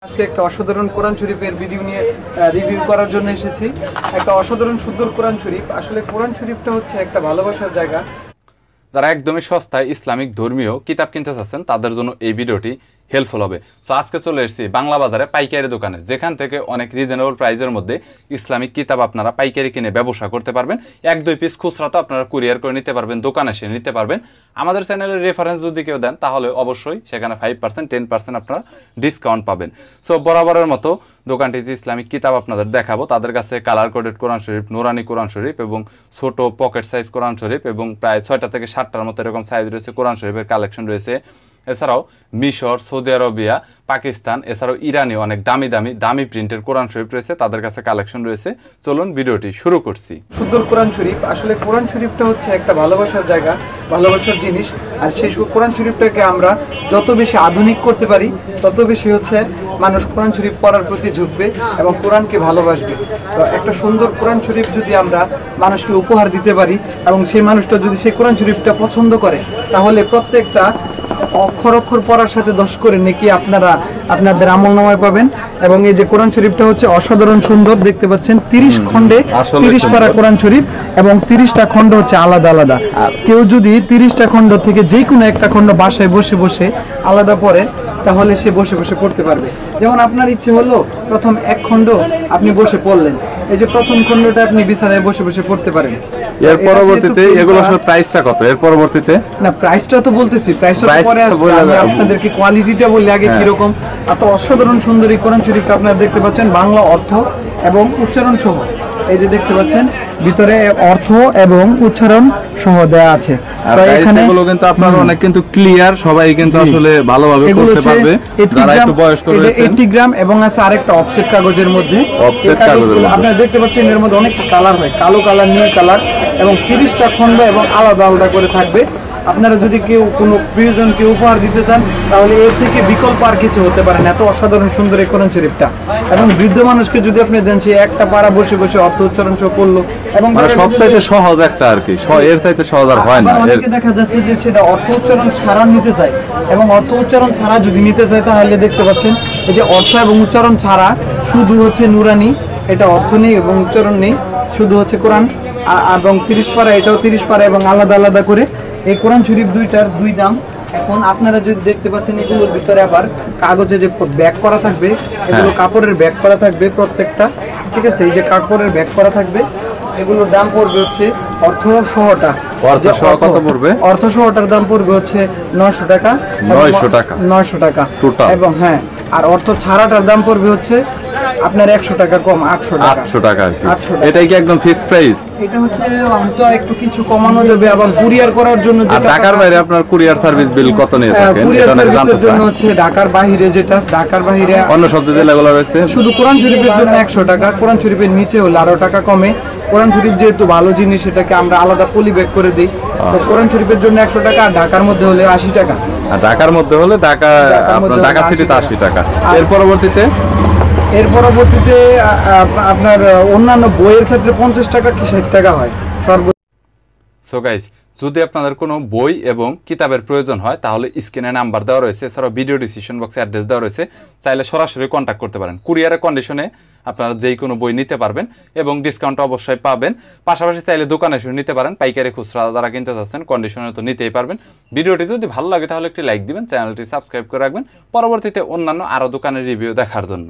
আজকে একটা অসাধারণ কোরআন শরীফের ভিডিও নিয়ে রিভিউ করার জন্য এসেছি। একটা অসাধারণ সুন্দর কোরআন শরীফ। আসলে কোরআন শরীফটা হচ্ছে একটা ভালোবাসার জায়গা। যারা একদমই সস্তায় ইসলামিক ধর্মীয় কিতাব কিনতে চাচ্ছেন তাদের জন্য এই ভিডিওটি হেল্পফুল হবে। সো আজকে চলে এসেছি বাংলা বাজারে পাইকারি দোকানে, যেখান থেকে অনেক রিজনেবল প্রাইসের মধ্যে ইসলামিক কিতাব আপনারা পাইকারি কিনে ব্যবসা করতে পারবেন। 1-2 পিস খুচরা তো আপনারা কুরিয়ার করে নিতে পারবেন, দোকানে এসে নিতে পারবেন। আমাদের চ্যানেলের রেফারেন্স যদি কেউ দেন তাহলে অবশ্যই সেখানে 5% 10% আপনারা ডিসকাউন্ট পাবেন। সো বরাবরের মতো দোকানটিতে ইসলামিক কিতাব আপনাদের দেখাবো। তাদের কাছে কালার কোডেড কোরআন শরীফ, নুরানি কোরআন শরীফ এবং ছোট পকেট সাইজ কোরআন শরীফ এবং প্রায় 6টা থেকে 7টার মতো এরকম সাইজ রয়েছে কোরআন শরীফের কালেকশন রয়েছে। এছাড়াও মিশর, সৌদি আরবিয়া, পাকিস্তান, এছাড়াও ইরানি অনেক দামি প্রিন্টের কোরআন শরীফ রয়েছে, তাদের কাছে কালেকশন রয়েছে। চলুন ভিডিওটি শুরু করছি। সুন্দর কোরআন শরীফ। আসলে কোরআন শরীফটা হচ্ছে একটা ভালোবাসার জায়গা, ভালোবাসার জিনিস। আর সেই কোরআন শরীফটাকে আমরা যত বেশি আধুনিক করতে পারি তত বেশি হচ্ছে মানুষ কোরআন শরীফ পড়ার প্রতি ঝুঁকবে এবং কোরআনকে ভালোবাসবে। তো একটা সুন্দর কোরআন শরীফ যদি আমরা মানুষকে উপহার দিতে পারি এবং সেই মানুষটা যদি সেই কোরআন শরীফটা পছন্দ করে, তাহলে প্রত্যেকটা অক্ষর পড়ার সাথে 10 করে নেকি আপনাদের আমলনামায় পাবেন। এবং এই যে কোরআন শরীফটা হচ্ছে অসাধারণ সুন্দর, দেখতে পাচ্ছেন 30 খণ্ডে 30 পারা কোরআন শরীফ এবং 30টা খণ্ড হচ্ছে আলাদা আলাদা। কেউ যদি 30টা খণ্ড থেকে যে কোনো একটা খণ্ড বাসায় বসে বসে আলাদা পড়ে, তাহলে সে বসে বসে পড়তে পারবে। যেমন আপনার ইচ্ছে হলো প্রথম এক খণ্ড আপনি বসে পড়লেন, এই যে প্রথম খণ্ডটা আপনি বিছানায় বসে বসে পড়তে পারেন। এর পরবর্তীতে এগুলো আসলে প্রাইসটা কত? এর পরবর্তীতে না, প্রাইসটা তো বলতেছি, প্রাইসটা পরে আসবে। আমি আপনাদেরকে কোয়ালিটিটা বলি আগে কিরকম। এত অসাধারণ সুন্দর এই কোরআন শরীফটা আপনারা দেখতে পাচ্ছেন বাংলা অর্থ এবং উচ্চারণ সহ। এই যে দেখতে পাচ্ছেন ভিতরে অর্থ এবং উচ্চারণ সহ দেয়া আছে। তো এখানে এগুলো কিন্তু আপনারা অনেক কিন্তু ক্লিয়ার, সবাই কিন্তু আসলে ভালোভাবে করতে পারবে যারা একটু বয়স্ক রয়েছে। 80 গ্রাম এবং আছে আরেকটা অফসেট কাগজের মধ্যে। অফসেট কাগজের মধ্যে আপনারা দেখতে পাচ্ছেন এর মধ্যে অনেক কালার হয়, কালো কালার, নীল কালার এবং 30টা খণ্ড এবং আলাদা আলাদা করে থাকবে। আপনারা যদি কেউ কোনো প্রিয়জনকে উপহার দিতে চান তাহলে এর থেকে বিকল্প আর কিছু হতে পারে না। এত অসাধারণ সুন্দর এই কোরআন শরীফটা। এবং বৃদ্ধ মানুষকে যদি আপনি দেন, সে একটা পারা বসে বসে অর্থ উচ্চারণ সহ পড়লো। এবং সবচাইতে সহজ একটা আর কি, এর চাইতে সহজ আর হয় না। অনেকে দেখা যাচ্ছে যে সেটা অর্থ উচ্চারণ ছাড়া নিতে চায়, এবং অর্থ উচ্চারণ ছাড়া যদি নিতে চায় তাহলে দেখতে পাচ্ছেন এই যে অর্থ এবং উচ্চারণ ছাড়া শুধু হচ্ছে নুরানি, এটা অর্থ নেই এবং উচ্চারণ নেই, শুধু হচ্ছে কোরআন এবং 30 পারা, এটাও 30 পারা এবং আলাদা আলাদা করে। এই কোরআন শরীফ দুইটার দুই দাম। এখন আপনারা যদি দেখতে পাচ্ছেন এগুলোর ভিতরে আবার কাগজে যে ব্যাগ করা থাকবে, এগুলো কাপড়ের ব্যাগ করা থাকবে প্রত্যেকটা, ঠিক আছে? এই যে কাপড়ের ব্যাগ করা থাকবে, এগুলোর দাম পড়বে হচ্ছে অর্থ সহটা। কত পড়বে? অর্থ সহটার দাম পড়বে হচ্ছে 900 টাকা। 900 টাকা এবং হ্যাঁ, আর অর্থ ছাড়াটার দাম পড়বে হচ্ছে আপনার 100 টাকা কম, 800 টাকা। 800 টাকা আর কি। এটাই কি একদম ফিক্সড প্রাইস? এটা হচ্ছে হয়তো একটু কিছু কমানো যাবে। আবার কুরিয়ার করার জন্য আর ঢাকার বাইরে আপনার কুরিয়ার সার্ভিস বিল কত নিয়ে থাকেন? কুরিয়ার সার্ভিসের জন্য হচ্ছে ঢাকার বাইরে, যেটা ঢাকার বাইরে অন্য সব জেলাগুলো রয়েছে, শুধু কোরআন শরীফের জন্য 100 টাকা। কোরআন শরীফের নিচে হলে আরো টাকা কমে। কোরআন শরীফ যেহেতু ভালো জিনিস, এটাকে আমরা আলাদা পলি ব্যাগ করে দিই। তো কোরআন শরীফের জন্য 100 টাকা, আর ঢাকার মধ্যে হলে 80 টাকা। আর ঢাকার মধ্যে হলে ঢাকা সিটিতে 80 টাকা। এর পরবর্তীতে আপনার অন্যান্য বইয়ের ক্ষেত্রে 50 টাকা কি 60 টাকা হয় সর্বোচ্চ। সো গাইস, যদি আপনাদের কোনো বই এবং কিতাবের প্রয়োজন হয় তাহলে স্ক্রিনে নাম্বার দেওয়া রয়েছে, এছাড়াও ভিডিও ডিসক্রিপশন বক্সে অ্যাড্রেস দেওয়া রয়েছে, চাইলে সরাসরি কন্ট্যাক্ট করতে পারেন। কুরিয়ারের কন্ডিশনে আপনারা যেই কোনো বই নিতে পারবেন এবং ডিসকাউন্ট অবশ্যই পাবেন। পাশাপাশি চাইলে দোকানে এসে নিতে পারেন, পাইকারি খুচরা যারা কিনতে চাচ্ছেন কন্ডিশনে তো নিতেই পারবেন। ভিডিওটি যদি ভালো লাগে তাহলে একটি লাইক দিবেন, চ্যানেলটি সাবস্ক্রাইব করে রাখবেন পরবর্তীতে অন্যান্য আরও দোকানের রিভিউ দেখার জন্য।